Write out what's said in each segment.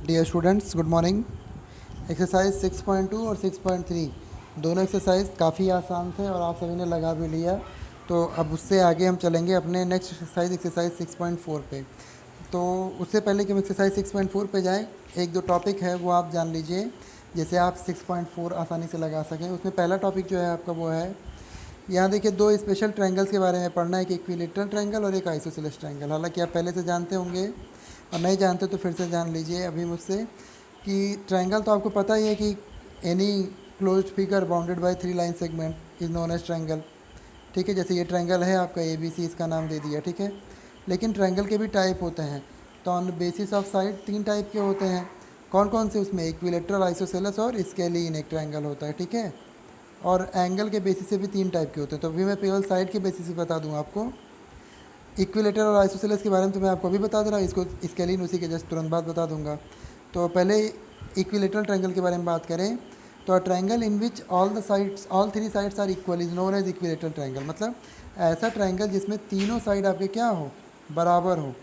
Dear students, good morning. Exercise 6.2 और 6.3 दोनों exercise काफ़ी आसान थे और आप सभी ने लगा भी लिया। तो अब उससे आगे हम चलेंगे अपने नेक्स्ट एक्सरसाइज 6.4 पे। तो उससे पहले कि हम एक्सरसाइज 6.4 पे जाएं, एक दो टॉपिक है वो आप जान लीजिए, जैसे आप 6.4 आसानी से लगा सकें। उसमें पहला टॉपिक जो है आपका वो है, यहाँ देखिए दो स्पेशल ट्रायंगल्स के बारे में पढ़ना है, एक इक्विलेटरल ट्रायंगल और एक आइसोसेलेस ट्रायंगल। हालांकि आप पहले से जानते होंगे और नहीं जानते तो फिर से जान लीजिए अभी मुझसे कि ट्रायंगल तो आपको पता ही है कि any closed figure bounded by three line segment is known as triangle. ठीक है, जैसे ये ट्रायंगल है आपका ABC, इसका नाम दे दिया। ठीक है, लेकिन ट्रायंगल के भी टाइप होते हैं। तो ऑन बेसिस ऑफ साइड तीन टाइप के होते हैं। कौन कौन से? उसमें इक्विलेटरल, आइसोसेलेस और स्केलिन एक ट्रायंगल होता है। ठीक है, और एंगल के बेसिस से भी तीन टाइप के होते हैं। तो अभी मैं केवल साइड के बेसिस से बता दूँ आपको। इक्विलेटर और आइसोसेलेस के बारे में तो मैं आपको अभी बता दे रहा हूँ, इसको स्केलिन उसी के जस्ट तुरंत बाद बता दूंगा। तो पहले इक्विलेटरल ट्रायंगल के बारे में बात करें तो triangle in which all three sides are equal is known as equilateral triangle. मतलब ऐसा ट्रायंगल जिसमें तीनों साइड आपके क्या हो, बराबर हो,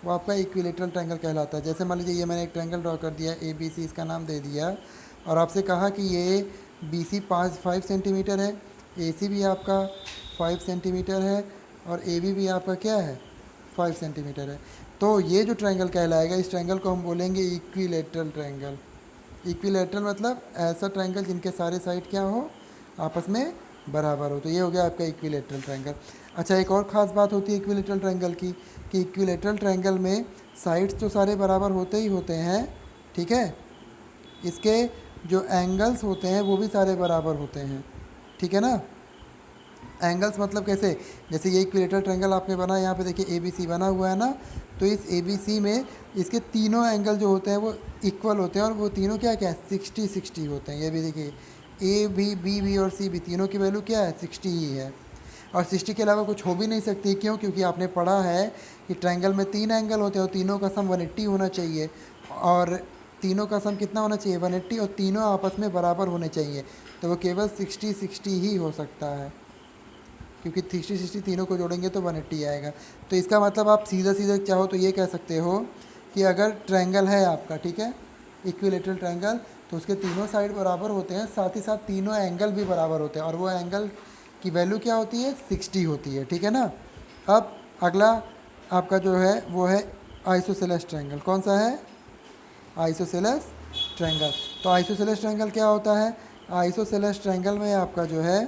वो आपका इक्विलेटरल ट्रायंगल कहलाता है। जैसे मान लीजिए ये मैंने एक ट्रायंगल ड्रॉ कर दिया ABC, इसका नाम दे दिया, और आपसे कहा कि ये BC 5 सेंटीमीटर है, AC भी आपका 5 सेंटीमीटर है और AB भी आपका क्या है, 5 सेंटीमीटर है। तो ये जो ट्रायंगल कहलाएगा, इस ट्रायंगल को हम बोलेंगे इक्विलेटरल ट्रायंगल। इक्विलेटरल मतलब ऐसा ट्रायंगल जिनके सारे साइड क्या हो, आपस में बराबर हो। तो ये हो गया आपका इक्विलेटरल ट्रायंगल। अच्छा, एक और ख़ास बात होती है इक्विलेटरल ट्रायंगल की, कि इक्विलेटरल ट्रायंगल में साइड्स तो सारे बराबर होते ही होते हैं। ठीक है, इसके जो एंगल्स होते हैं वो भी सारे बराबर होते हैं। ठीक है ना। एंगल्स मतलब कैसे? जैसे ये इक्विलेटरल ट्रायंगल आपने बना, यहाँ पे देखिए ABC बना हुआ है ना, तो इस ABC में इसके तीनों एंगल जो होते हैं वो इक्वल होते हैं, और वो तीनों क्या क्या है, 60-60 होते हैं। ये भी देखिए A भी, B भी और C भी, तीनों की वैल्यू क्या है, 60 ही है। और 60 के अलावा कुछ हो भी नहीं सकती। क्यों? क्योंकि आपने पढ़ा है कि ट्रायंगल में तीन एंगल होते हैं और तीनों का सम 180 होना चाहिए। और तीनों का सम कितना होना चाहिए, 180, और तीनों आपस में बराबर होने चाहिए। तो वो केवल 60-60 ही हो सकता है, क्योंकि 60-60 तीनों को जोड़ेंगे तो 180 आएगा। तो इसका मतलब आप सीधा सीधा चाहो तो ये कह सकते हो कि अगर ट्रायंगल है आपका, ठीक है, इक्विलेटरल ट्रायंगल, तो उसके तीनों साइड बराबर होते हैं, साथ ही साथ तीनों एंगल भी बराबर होते हैं, और वो एंगल की वैल्यू क्या होती है, 60 होती है। ठीक है ना। अब अगला आपका जो है वो है आइसोसेलेस ट्रायंगल। कौन सा है? Isosceles triangle. तो आइसोसेलेस ट्रायंगल क्या होता है? आइसोसेलेस ट्रायंगल में आपका जो है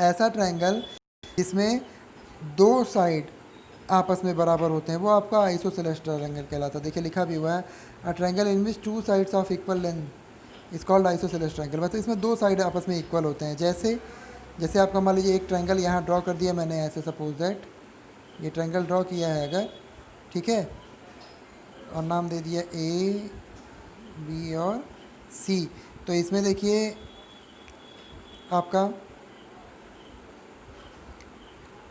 ऐसा ट्रायंगल जिसमें दो साइड आपस में बराबर होते हैं, वो आपका आइसोसेलेस ट्रायंगल कहलाता है। देखिए लिखा भी हुआ है, a triangle in which to sides of equal length is called isosceles triangle. मतलब इसमें दो साइड आपस में इक्वल होते हैं। जैसे जैसे आपका मान लीजिए एक ट्रायंगल यहाँ ड्रॉ कर दिया मैंने, ऐसे सपोज दैट ये ट्रायंगल ड्रॉ किया है अगर, ठीक है, और नाम दे दिया AB और C। तो इसमें देखिए आपका,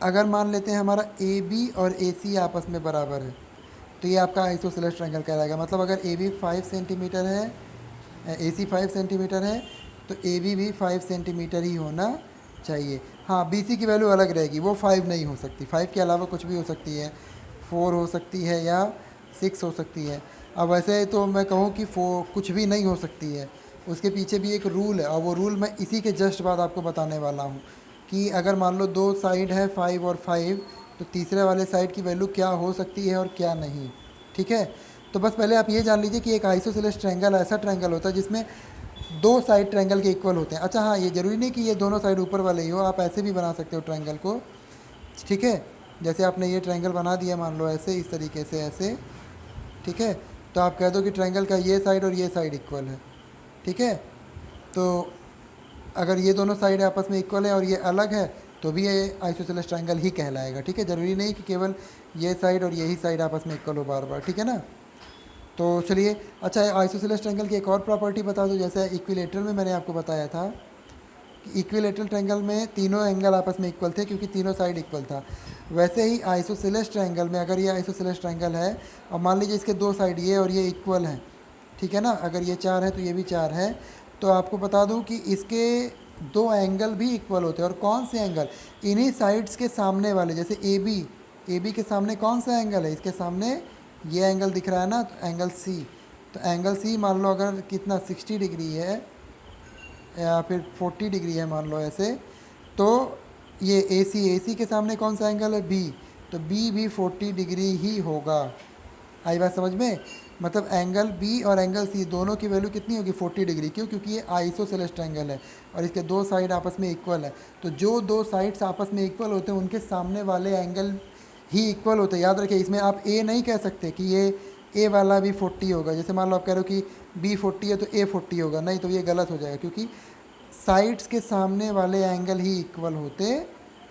अगर मान लेते हैं हमारा AB और AC आपस में बराबर है, तो ये आपका आइसोसेलेस ट्रायंगल कहलाएगा। मतलब अगर AB 5 सेंटीमीटर है, AC 5 सेंटीमीटर है, तो AB भी 5 सेंटीमीटर ही होना चाहिए। हाँ, BC की वैल्यू अलग रहेगी, वो 5 नहीं हो सकती, 5 के अलावा कुछ भी हो सकती है, 4 हो सकती है या 6 हो सकती है। अब वैसे तो मैं कहूँ कि 4 कुछ भी नहीं हो सकती है, उसके पीछे भी एक रूल है, और वो रूल मैं इसी के जस्ट बाद आपको बताने वाला हूँ, कि अगर मान लो दो साइड है 5 और 5, तो तीसरे वाले साइड की वैल्यू क्या हो सकती है और क्या नहीं। ठीक है, तो बस पहले आप ये जान लीजिए कि एक आइसोसेलेस ट्रायंगल ऐसा ट्रायंगल होता है जिसमें दो साइड ट्रायंगल के इक्वल होते हैं। अच्छा हाँ, ये जरूरी नहीं कि ये दोनों साइड ऊपर वाले ही हो, आप ऐसे भी बना सकते हो ट्रायंगल को। ठीक है, जैसे आपने ये ट्रायंगल बना दिया, मान लो ऐसे, इस तरीके से ऐसे, ठीक है, तो आप कह दो कि ट्रायंगल का ये साइड और ये साइड इक्वल है। ठीक है, तो अगर ये दोनों साइड आपस में इक्वल है और ये अलग है, तो भी ये आइसोसेलेस ट्रायंगल ही कहलाएगा। ठीक है, ज़रूरी नहीं कि केवल ये साइड और यही साइड आपस में इक्वल हो बार बार। ठीक है ना। तो चलिए, अच्छा आइसोसेलेस ट्रायंगल की एक और प्रॉपर्टी बता दूं। जैसे इक्विलेटरल में मैंने आपको बताया था कि इक्विलेटरल ट्रायंगल में तीनों एंगल आपस में इक्वल थे क्योंकि तीनों साइड इक्वल था। वैसे ही आइसोसेलेस ट्रायंगल में, अगर ये आइसोसेलेस ट्रायंगल है और मान लीजिए इसके दो साइड ये और ये इक्वल हैं, ठीक है ना, अगर ये 4 है तो ये भी 4 है, तो आपको बता दूं कि इसके दो एंगल भी इक्वल होते हैं। और कौन से एंगल? इन्हीं साइड्स के सामने वाले, जैसे AB, AB के सामने कौन सा एंगल है, इसके सामने ये एंगल दिख रहा है ना, तो एंगल सी, तो एंगल सी मान लो अगर कितना 60 डिग्री है या फिर 40 डिग्री है मान लो ऐसे, तो ये ए सी के सामने कौन सा एंगल है, बी, तो बी भी 40 डिग्री ही होगा। आई बात समझ में? मतलब एंगल बी और एंगल सी दोनों की वैल्यू कितनी होगी, 40 डिग्री। क्यों? क्योंकि ये आइसोसेलेस ट्रायंगल है और इसके दो साइड आपस में इक्वल है। तो जो दो साइड्स आपस में इक्वल होते हैं उनके सामने वाले एंगल ही इक्वल होते हैं। याद रखिए, इसमें आप ए नहीं कह सकते कि ये ए वाला भी 40 होगा। जैसे मान लो आप कह रहे हो कि बी 40 है तो ए 40 होगा, नहीं, तो ये गलत हो जाएगा, क्योंकि साइड्स के सामने वाले एंगल ही इक्वल होते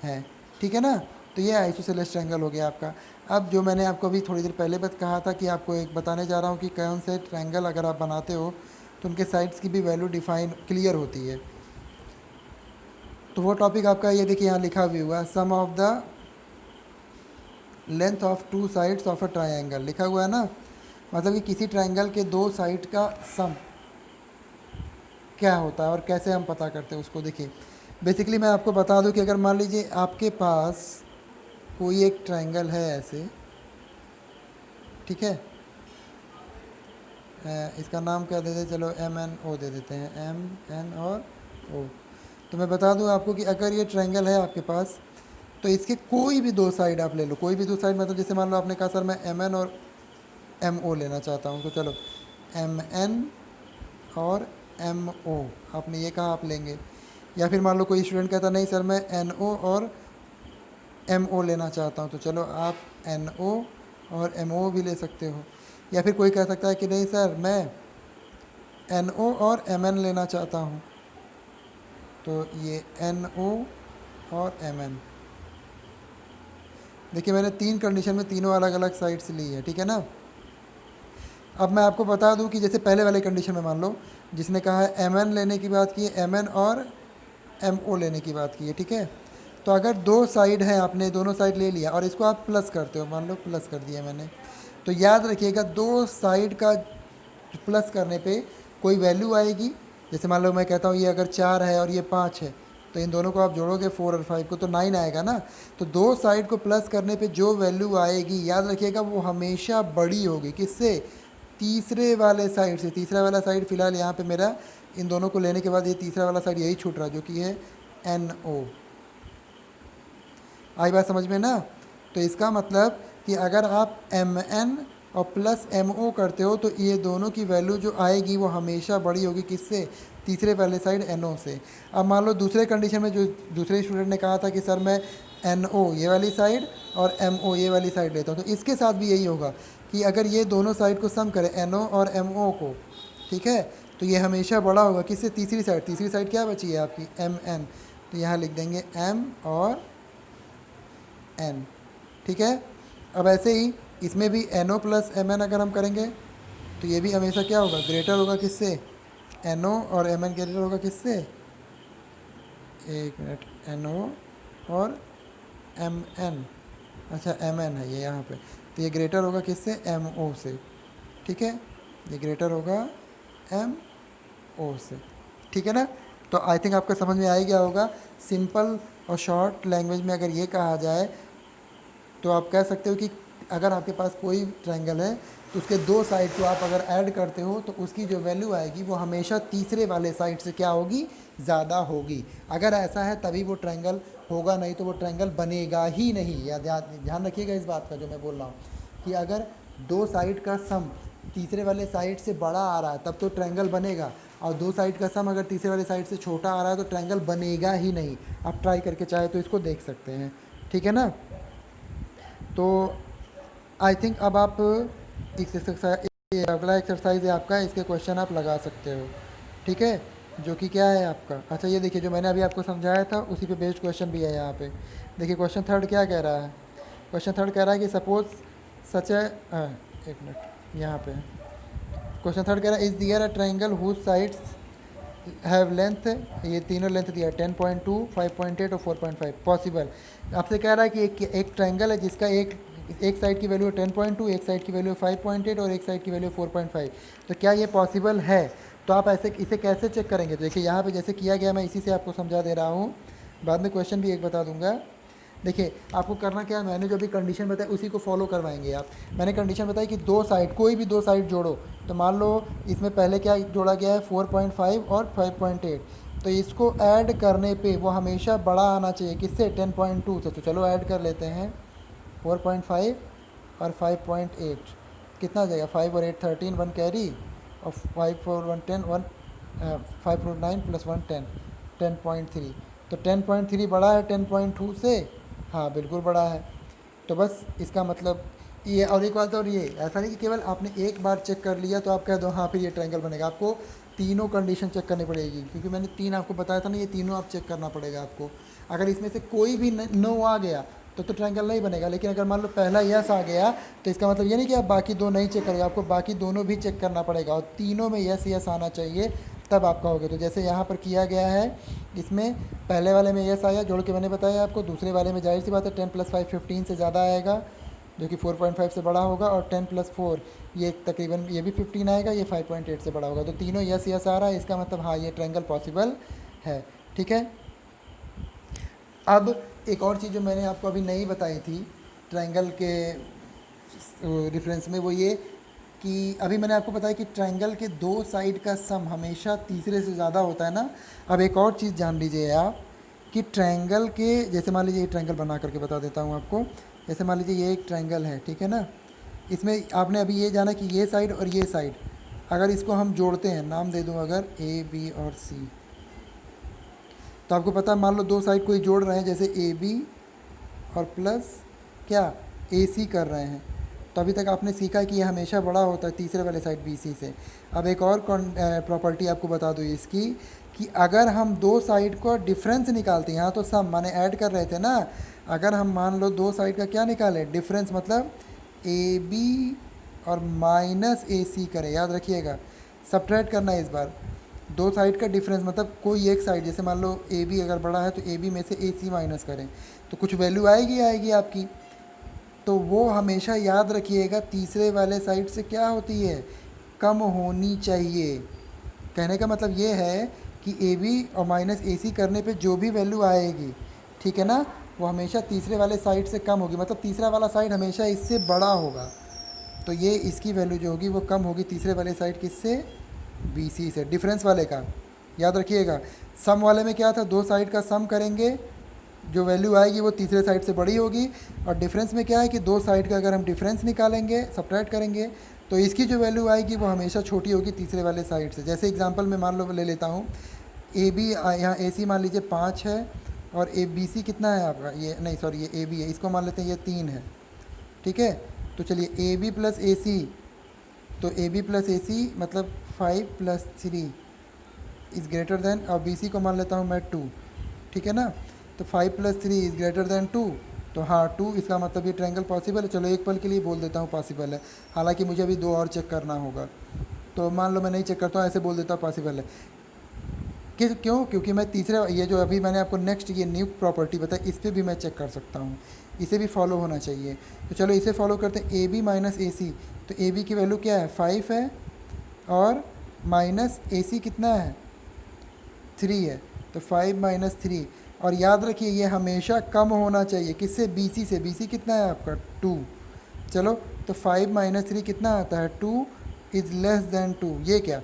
हैं। ठीक है ना? तो ये आइसोसेलेस ट्रायंगल हो गया आपका। अब जो मैंने आपको अभी थोड़ी देर पहले बस कहा था कि आपको एक बताने जा रहा हूँ कि कौन से ट्रायंगल अगर आप बनाते हो तो उनके साइड्स की भी वैल्यू डिफाइन क्लियर होती है। तो वो टॉपिक आपका ये देखिए यहाँ लिखा भी हुआ है, sum of the length of two sides of a triangle, लिखा हुआ है ना। मतलब कि किसी ट्रायंगल के दो साइड का सम क्या होता है और कैसे हम पता करते हैं उसको। देखिए बेसिकली मैं आपको बता दूं कि अगर मान लीजिए आपके पास कोई एक ट्रायंगल है ऐसे, ठीक है, इसका नाम क्या दे दें, चलो एम एन ओ दे देते हैं, एम एन और ओ। तो मैं बता दूं आपको कि अगर ये ट्रायंगल है आपके पास, तो इसके कोई भी दो साइड आप ले लो, कोई भी दो साइड, मतलब जैसे मान लो आपने कहा सर मैं एम एन और एम ओ लेना चाहता हूँ, तो चलो एम एन और एम ओ आपने ये कहा आप लेंगे। या फिर मान लो कोई स्टूडेंट कहता नहीं सर मैं एन ओ और एम ओ लेना चाहता हूँ, तो चलो आप एन ओ और एम ओ भी ले सकते हो। या फिर कोई कह सकता है कि नहीं सर मैं एन ओ और एम एन लेना चाहता हूँ, तो ये एन ओ और एम एन। देखिए मैंने तीन कंडीशन में तीनों अलग अलग साइड्स ली है, ठीक है ना। अब मैं आपको बता दूं कि जैसे पहले वाले कंडीशन में मान लो जिसने कहा है एम एन लेने की बात की है, एम एन और एम ओ लेने की बात की है, ठीक है। तो अगर दो साइड है, आपने दोनों साइड ले लिया और इसको आप प्लस करते हो, मान लो प्लस कर दिया मैंने, तो याद रखिएगा दो साइड का प्लस करने पे कोई वैल्यू आएगी। जैसे मान लो मैं कहता हूँ ये अगर 4 है और ये 5 है, तो इन दोनों को आप जोड़ोगे 4 और 5 को, तो 9 आएगा ना। तो दो साइड को प्लस करने पे जो वैल्यू आएगी याद रखिएगा वो हमेशा बड़ी होगी, किससे, तीसरे वाले साइड से। तीसरा वाला साइड फिलहाल यहाँ पे मेरा इन दोनों को लेने के बाद ये तीसरा वाला साइड यही छूट रहा जो कि है एन ओ। आई बात समझ में ना। तो इसका मतलब कि अगर आप एम एन और प्लस एम ओ करते हो तो ये दोनों की वैल्यू जो आएगी वो हमेशा बड़ी होगी, किससे, तीसरे वाले साइड एन ओ से। अब मान लो दूसरे कंडीशन में जो दूसरे स्टूडेंट ने कहा था कि सर मैं एन ओ ये वाली साइड और एम ओ ये वाली साइड लेता हूँ, तो इसके साथ भी यही होगा कि अगर ये दोनों साइड को सम करें एन ओ और एम ओ को, ठीक है, तो ये हमेशा बड़ा होगा, किससे, तीसरी साइड। तीसरी साइड क्या बची है आपकी, एम एन, तो यहाँ लिख देंगे एम और एन, ठीक है। अब ऐसे ही इसमें भी N O plus M N अगर हम करेंगे तो ये भी हमेशा क्या होगा, ग्रेटर होगा, किससे, एन ओ और एम एन ग्रेटर होगा, किससे, एक मिनट, एन ओ और एम एन, अच्छा एम एन है ये यहाँ पे, तो ये ग्रेटर होगा किससे, एम ओ से, ठीक है, ये ग्रेटर होगा एम ओ से, ठीक है ना। तो आई थिंक आपका समझ में आ ही गया होगा। सिंपल और शॉर्ट लैंग्वेज में अगर ये कहा जाए तो आप कह सकते हो कि अगर आपके पास कोई ट्रायंगल है तो उसके दो साइड को आप अगर ऐड करते हो तो उसकी जो वैल्यू आएगी वो हमेशा तीसरे वाले साइड से क्या होगी, ज़्यादा होगी। अगर ऐसा है तभी वो ट्रायंगल होगा, नहीं तो वो ट्रायंगल बनेगा ही नहीं। या ध्यान रखिएगा इस बात का जो मैं बोल रहा हूँ कि अगर दो साइड का सम तीसरे वाले साइड से बड़ा आ रहा है तब तो ट्रायंगल बनेगा, और दो साइड का सम अगर तीसरे वाले साइड से छोटा आ रहा है तो ट्रायंगल बनेगा ही नहीं। आप ट्राई करके चाहे तो इसको देख सकते हैं, ठीक है ना। तो आई थिंक अब आप इस एक्सरसाइज, अगला एक्सरसाइज है आपका, इसके क्वेश्चन आप लगा सकते हो, ठीक है, जो कि क्या है आपका। अच्छा ये देखिए जो मैंने अभी आपको समझाया था उसी पे बेस्ड क्वेश्चन भी है यहाँ पे। देखिए क्वेश्चन थर्ड क्या कह रहा है, क्वेश्चन थर्ड कह रहा है कि सपोज सच है, एक मिनट यहाँ पे क्वेश्चन थर्ड कह रहा है is there a triangle whose sides have length, ये तीनों लेंथ दिया है 10.2, 5.8 और 4.5 पॉसिबल। आपसे कह रहा है कि एक ट्रायंगल है जिसका एक साइड की वैल्यू है 10.2, एक साइड की वैल्यू 5.8 और एक साइड की वैल्यू 4.5, तो क्या ये पॉसिबल है। तो आप ऐसे इसे कैसे चेक करेंगे, तो देखिए यहाँ पे जैसे किया गया मैं इसी से आपको समझा दे रहा हूँ, बाद में क्वेश्चन भी एक बता दूंगा। देखिए आपको करना क्या है, मैंने जो भी कंडीशन बताई उसी को फॉलो करवाएंगे आप। मैंने कंडीशन बताई कि दो साइड, कोई भी दो साइड जोड़ो, तो मान लो इसमें पहले क्या जोड़ा गया है 4.5 और 5.8, तो इसको ऐड करने पे वो हमेशा बड़ा आना चाहिए, किससे, 10.2 से। तो चलो ऐड कर लेते हैं, 4.5 और 5.8 कितना आ जाएगा, 5 और 8 13, 1 कैरी, और 5 और 1 10, 1 5 और 9 प्लस 1 10, 10.3। तो 10.3 बड़ा है 10.2 से, हाँ बिल्कुल बड़ा है। तो बस इसका मतलब ये। और एक बात और, ये ऐसा नहीं कि केवल आपने एक बार चेक कर लिया तो आप कह दो हाँ फिर ये ट्रायंगल बनेगा। आपको तीनों कंडीशन चेक करनी पड़ेगी, क्योंकि मैंने तीन आपको बताया था ना, ये तीनों आप चेक करना पड़ेगा आपको। अगर इसमें से कोई भी नो आ गया तो ट्रायंगल नहीं बनेगा। लेकिन अगर मान लो पहला यस आ गया तो इसका मतलब ये नहीं कि आप बाकी दो नहीं चेक करोगे, आपको बाकी दोनों भी चेक करना पड़ेगा, और तीनों में यस यस आना चाहिए, तब आप कहोगे। तो जैसे यहाँ पर किया गया है, इसमें पहले वाले में यस आया, जोड़ के मैंने बताया आपको। दूसरे वाले में जाहिर सी बात है 10 + 5 15 से ज़्यादा आएगा, जो कि 4.5 से बड़ा होगा, और 10 + 4 ये तकरीबन ये भी 15 आएगा, ये 5.8 से बड़ा होगा। तो तीनों यस यस आ रहा है, इसका मतलब हाँ ये ट्रायंगल पॉसिबल है। ठीक है। अब एक और चीज़ जो मैंने आपको अभी नहीं बताई थी ट्रायंगल के रेफरेंस में, वो ये कि अभी मैंने आपको बताया कि ट्रायंगल के दो साइड का सम हमेशा तीसरे से ज़्यादा होता है ना। अब एक और चीज़ जान लीजिए आप कि ट्रायंगल के, जैसे मान लीजिए ये ट्रायंगल बना करके बता देता हूँ आपको। जैसे मान लीजिए ये एक ट्रायंगल है, ठीक है ना। इसमें आपने अभी ये जाना कि ये साइड और ये साइड, अगर इसको हम जोड़ते हैं, नाम दे दूँ अगर ए बी और सी, तो आपको पता है मान लो दो साइड कोई जोड़ रहे हैं, जैसे ए बी और प्लस क्या ए सी कर रहे हैं, तो अभी तक आपने सीखा कि ये हमेशा बड़ा होता है तीसरे वाले साइड बी सी से। अब एक और प्रॉपर्टी आपको बता दूँ इसकी, कि अगर हम दो साइड को डिफरेंस निकालते हैं, यहाँ तो सम माने ऐड कर रहे थे ना, अगर हम मान लो दो साइड का क्या निकालें, डिफरेंस, मतलब ए बी और माइनस ए सी करें, याद रखिएगा, सब्ट्रैक्ट करना है इस बार। दो साइड का डिफरेंस मतलब कोई एक साइड, जैसे मान लो ए बी अगर बड़ा है तो ए बी में से ए सी माइनस करें, तो कुछ वैल्यू आएगी आएगी आपकी। तो वो हमेशा याद रखिएगा तीसरे वाले साइड से क्या होती है, कम होनी चाहिए। कहने का मतलब ये है कि ए बी और माइनस ए सी करने पे जो भी वैल्यू आएगी, ठीक है ना, वो हमेशा तीसरे वाले साइड से कम होगी, मतलब तीसरा वाला साइड हमेशा इससे बड़ा होगा। तो ये इसकी वैल्यू जो होगी वो कम होगी तीसरे वाले साइड किससे, बी सी से, डिफरेंस वाले का। याद रखिएगा, सम वाले में क्या था, दो साइड का सम करेंगे, जो वैल्यू आएगी वो तीसरे साइड से बड़ी होगी। और डिफरेंस में क्या है कि दो साइड का अगर हम डिफरेंस निकालेंगे, सब्ट्रैक्ट करेंगे, तो इसकी जो वैल्यू आएगी वो हमेशा छोटी होगी तीसरे वाले साइड से। जैसे एग्जांपल में मान लो ले लेता हूँ, ए बी, यहाँ ए सी मान लीजिए 5 है, और ए बी सी कितना है आपका, ये नहीं सॉरी ये ए बी है, इसको मान लेते हैं ये 3 है, ठीक है। तो चलिए ए बी प्लस ए सी, तो ए बी प्लस ए सी मतलब 5 + 3 इज़ ग्रेटर देन, और बी सी को मान लेता हूँ मैं 2, ठीक है ना। तो 5 + 3 इज़ ग्रेटर देन 2, तो हाँ 2, इसका मतलब ये ट्रायंगल पॉसिबल है। चलो एक पल के लिए बोल देता हूँ पॉसिबल है, हालांकि मुझे अभी दो और चेक करना होगा, तो मान लो मैं नहीं चेक करता हूँ, ऐसे बोल देता हूँ पॉसिबल है। क्यों, क्योंकि मैं तीसरे, ये जो अभी मैंने आपको नेक्स्ट ये न्यू प्रॉपर्टी बताई, इस पर भी मैं चेक कर सकता हूँ, इसे भी फॉलो होना चाहिए। तो चलो इसे फॉलो करते हैं, ए बी माइनस ए सी, तो ए बी की वैल्यू क्या है 5 है, और माइनस ए सी कितना है 3 है, तो 5 - 3। और याद रखिए ये हमेशा कम होना चाहिए, किससे, बी सी से। बी सी कितना है आपका 2। चलो तो 5 - 3 कितना आता है 2 इज़ लेस देन 2। ये क्या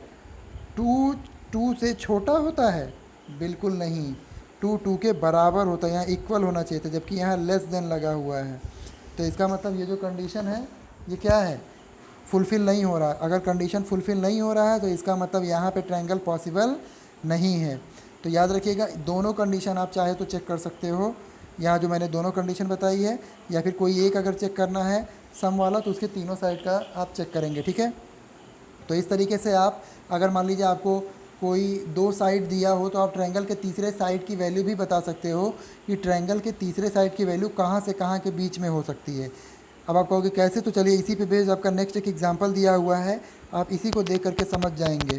2 2 से छोटा होता है, बिल्कुल नहीं, 2 2 के बराबर होता है, यहाँ इक्वल होना चाहिए था, जबकि यहाँ लेस देन लगा हुआ है। तो इसका मतलब ये जो कंडीशन है ये क्या है, फुलफ़िल नहीं हो रहा। अगर कंडीशन फुलफ़िल नहीं हो रहा है तो इसका मतलब यहाँ पे ट्रायंगल पॉसिबल नहीं है। तो याद रखिएगा दोनों कंडीशन आप चाहे तो चेक कर सकते हो, यहाँ जो मैंने दोनों कंडीशन बताई है, या फिर कोई एक अगर चेक करना है सम वाला तो उसके तीनों साइड का आप चेक करेंगे, ठीक है। तो इस तरीके से आप, अगर मान लीजिए आपको कोई दो साइड दिया हो तो आप ट्रायंगल के तीसरे साइड की वैल्यू भी बता सकते हो कि ट्रायंगल के तीसरे साइड की वैल्यू कहाँ से कहाँ के बीच में हो सकती है। अब आप कहोगे कैसे, तो चलिए इसी पे बेस्ड आपका नेक्स्ट एक एग्जांपल दिया हुआ है, आप इसी को देख करके समझ जाएंगे,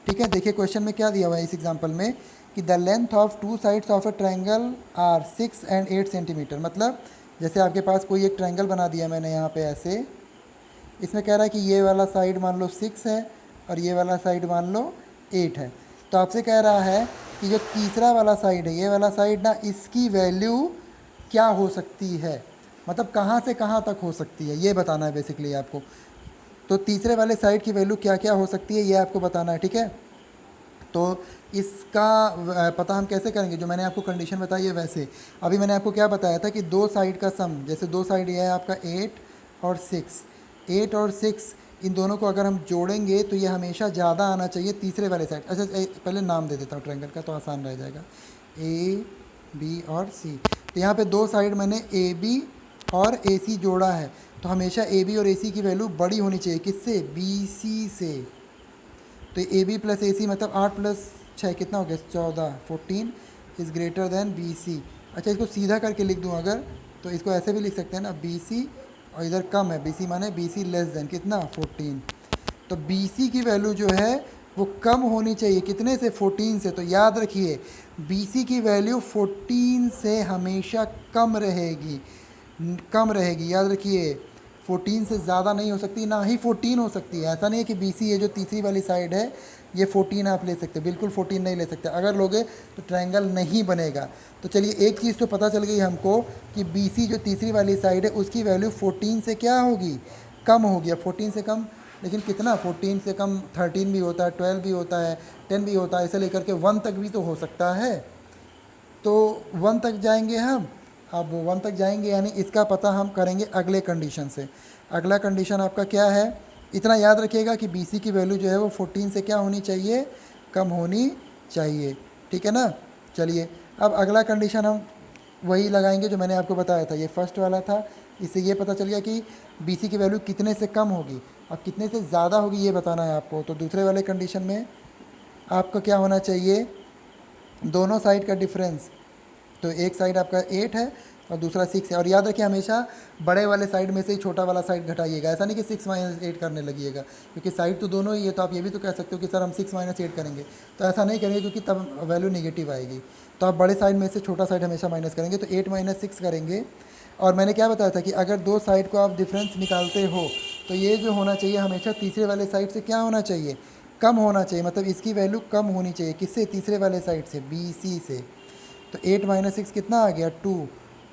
ठीक है। देखिए क्वेश्चन में क्या दिया हुआ है इस एग्जांपल में, कि the length of two sides of a triangle are 6 और 8 सेंटीमीटर। मतलब जैसे आपके पास कोई एक ट्रायंगल बना दिया मैंने यहाँ पे ऐसे, इसमें कह रहा है कि ये वाला साइड मान लो 6 है और ये वाला साइड मान लो 8 है। तो आपसे कह रहा है कि जो तीसरा वाला साइड है, ये वाला साइड ना, इसकी वैल्यू क्या हो सकती है, मतलब कहाँ से कहाँ तक हो सकती है, ये बताना है बेसिकली आपको। तो तीसरे वाले साइड की वैल्यू क्या क्या हो सकती है ये आपको बताना है, ठीक है। तो इसका पता हम कैसे करेंगे, जो मैंने आपको कंडीशन बताई है वैसे। अभी मैंने आपको क्या बताया था कि दो साइड का सम, जैसे दो साइड ये है आपका 8 और 6, 8 और 6, इन दोनों को अगर हम जोड़ेंगे तो ये हमेशा ज़्यादा आना चाहिए तीसरे वाले साइड। अच्छा पहले नाम दे देता हूँ ट्रायंगल का तो आसान रह जाएगा, ए बी और सी। तो यहाँ पे दो साइड मैंने ए बी और ए सी जोड़ा है, तो हमेशा ए बी और ए सी की वैल्यू बड़ी होनी चाहिए, किससे, बी सी से। तो ए बी प्लस ए सी मतलब 8 + 6 कितना हो गया, 14, 14 is greater than B C. अच्छा इसको सीधा करके लिख दूँ अगर, तो इसको ऐसे भी लिख सकते हैं ना, बी सी और इधर कम है, बी सी माने बी सी लेस देन कितना, 14। तो बी सी की वैल्यू जो है वो कम होनी चाहिए, कितने से, 14 से। तो याद रखिए बी सी की वैल्यू 14 से हमेशा कम रहेगी, कम रहेगी, याद रखिए। 14 से ज़्यादा नहीं हो सकती, ना ही 14 हो सकती है। ऐसा नहीं है कि बी सी ये जो तीसरी वाली साइड है ये 14 आप ले सकते, बिल्कुल 14 नहीं ले सकते। अगर लोगे तो ट्रायंगल नहीं बनेगा। तो चलिए एक चीज़ तो पता चल गई हमको कि बी सी जो तीसरी वाली साइड है उसकी वैल्यू 14 से क्या होगी, कम होगी। अब 14 से कम, लेकिन कितना, 14 से कम 13 भी होता है, 12 भी होता है, 10 भी होता है, ऐसे लेकर के 1 तक भी तो हो सकता है। तो 1 तक जाएंगे हम। अब 1 तक जाएंगे यानी इसका पता हम करेंगे अगले कंडीशन से। अगला कंडीशन आपका क्या है, इतना याद रखिएगा कि बी सी की वैल्यू जो है वो 14 से क्या होनी चाहिए, कम होनी चाहिए, ठीक है ना। चलिए अब अगला कंडीशन हम वही लगाएंगे जो मैंने आपको बताया था, ये फर्स्ट वाला था। इससे ये पता चल गया कि बी सी की वैल्यू कितने से कम होगी। अब कितने से ज़्यादा होगी ये बताना है आपको। तो दूसरे वाले कंडीशन में आपका क्या होना चाहिए, दोनों साइड का डिफरेंस। तो एक साइड आपका 8 है और दूसरा 6 है। और याद रखिए हमेशा बड़े वाले साइड में से ही छोटा वाला साइड घटाइएगा, ऐसा नहीं कि 6 - 8 करने लगिएगा, क्योंकि साइड तो दोनों ही है। तो आप ये भी तो कह सकते हो कि सर हम 6 - 8 करेंगे, तो ऐसा नहीं करेंगे क्योंकि तब वैल्यू नेगेटिव आएगी। तो आप बड़े साइड में से छोटा साइड हमेशा माइनस करेंगे, तो 8 - 6 करेंगे। और मैंने क्या बताया था कि अगर दो साइड को आप डिफरेंस निकालते हो तो ये जो होना चाहिए हमेशा तीसरे वाले साइड से क्या होना चाहिए, कम होना चाहिए। मतलब इसकी वैल्यू कम होनी चाहिए, किससे, तीसरे वाले साइड से, बी सी से। तो 8 - 6 कितना आ गया, 2,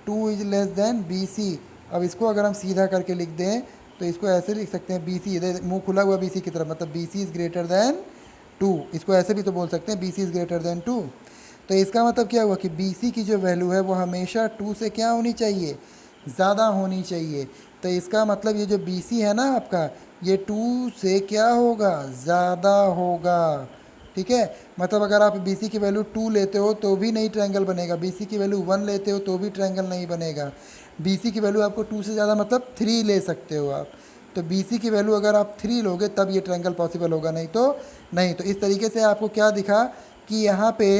2 is less than B C. अब इसको अगर हम सीधा करके लिख दें तो इसको ऐसे लिख सकते हैं, बी सी, इधर मुँह खुला हुआ बी सी की तरफ, मतलब B C is greater than 2। इसको ऐसे भी तो बोल सकते हैं, B C is greater than 2। तो इसका मतलब क्या हुआ कि बी सी की जो वैल्यू है वो हमेशा 2 से क्या होनी चाहिए, ज़्यादा होनी चाहिए। तो इसका मतलब ये जो बी सी है ना आपका, ये 2 से क्या होगा, ज़्यादा होगा, ठीक है। मतलब अगर आप बी सी की वैल्यू 2 लेते हो तो भी नहीं ट्रायंगल बनेगा, बी सी की वैल्यू 1 लेते हो तो भी ट्रायंगल नहीं बनेगा। बी सी की वैल्यू आपको 2 से ज़्यादा मतलब 3 ले सकते हो आप। तो बी सी की वैल्यू अगर आप 3 लोगे तब ये ट्रायंगल पॉसिबल होगा, नहीं तो नहीं। तो इस तरीके से आपको क्या दिखा कि यहाँ पे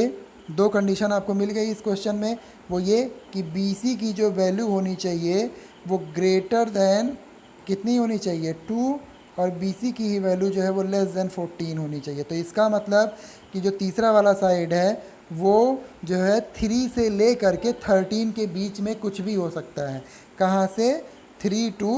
दो कंडीशन आपको मिल गई इस क्वेश्चन में। वो ये कि बी सी की जो वैल्यू होनी चाहिए वो ग्रेटर दैन कितनी होनी चाहिए, 2, और बी सी की ही वैल्यू जो है वो लेस देन 14 होनी चाहिए। तो इसका मतलब कि जो तीसरा वाला साइड है वो जो है 3 से ले करके 13 के बीच में कुछ भी हो सकता है। कहाँ से, 3 to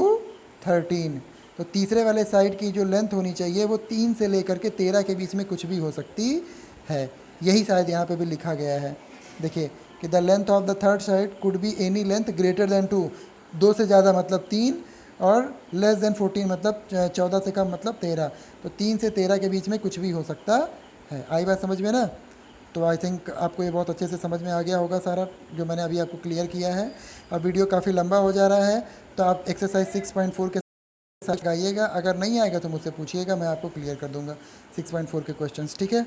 13। तो तीसरे वाले साइड की जो लेंथ होनी चाहिए वो 3 से लेकर के 13 के बीच में कुछ भी हो सकती है। यही शायद यहाँ पे भी लिखा गया है, देखिए कि the length of the third side could be any length greater than 2, 2 से ज़्यादा मतलब 3, और लेस देन 14 मतलब 14 से कम मतलब 13। तो 3 से 13 के बीच में कुछ भी हो सकता है। आई बात समझ में ना। तो आई थिंक आपको ये बहुत अच्छे से समझ में आ गया होगा सारा जो मैंने अभी आपको क्लियर किया है। अब वीडियो काफ़ी लंबा हो जा रहा है तो आप एक्सरसाइज 6.4 के साथ लगाइएगा, अगर नहीं आएगा तो मुझसे पूछिएगा, मैं आपको क्लियर कर दूंगा 6.4 के क्वेश्चंस, ठीक है।